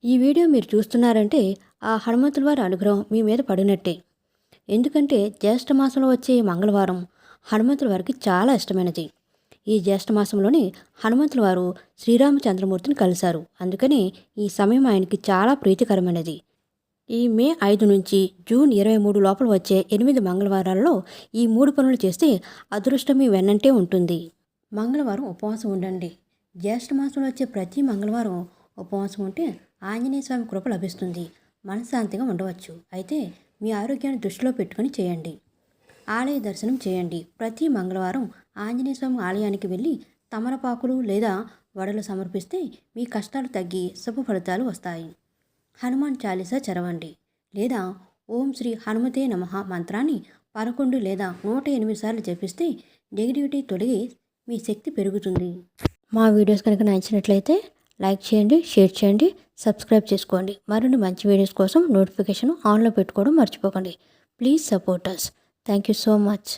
ఈ వీడియో మీరు చూస్తున్నారంటే ఆ హనుమంతుల వారి అనుగ్రహం మీ మీద పడినట్టే. ఎందుకంటే జ్యేష్ఠ మాసంలో వచ్చే ఈ మంగళవారం హనుమంతుల వారికి చాలా ఇష్టమైనది. ఈ జ్యేష్ఠ మాసంలోనే హనుమంతుల వారు శ్రీరామచంద్రమూర్తిని కలిశారు. అందుకని ఈ సమయం ఆయనకి చాలా ప్రీతికరమైనది. ఈ మే 5 నుంచి జూన్ 23 లోపల వచ్చే 8 మంగళవారాల్లో ఈ 3 పనులు చేస్తే అదృష్టం మీ వెన్నంటే ఉంటుంది. మంగళవారం ఉపవాసం ఉండండి. జ్యేష్ఠ మాసంలో వచ్చే ప్రతి మంగళవారం ఉపవాసం ఉంటే ఆంజనేయ స్వామి కృప లభిస్తుంది. మనశ్శాంతిగా ఉండవచ్చు. అయితే మీ ఆరోగ్యాన్ని దృష్టిలో పెట్టుకుని చేయండి. ఆలయ దర్శనం చేయండి. ప్రతి మంగళవారం ఆంజనేయ స్వామి ఆలయానికి వెళ్ళి తమలపాకులు లేదా వడలు సమర్పిస్తే మీ కష్టాలు తగ్గి శుభ ఫలితాలు వస్తాయి. హనుమాన్ చాలీసా చదవండి లేదా ఓం శ్రీ హనుమతే నమః మంత్రాన్ని 11 లేదా 108 సార్లు జపిస్తే నెగిటివిటీ తొలగి మీ శక్తి పెరుగుతుంది. మా వీడియోస్ కనుక నచ్చినట్లయితే లైక్ చేయండి, షేర్ చేయండి, సబ్స్క్రైబ్ చేసుకోండి. మరిన్ని మంచి వీడియోస్ కోసం నోటిఫికేషన్ ఆన్లో పెట్టుకోవడం మర్చిపోకండి. Please support us. Thank you so much.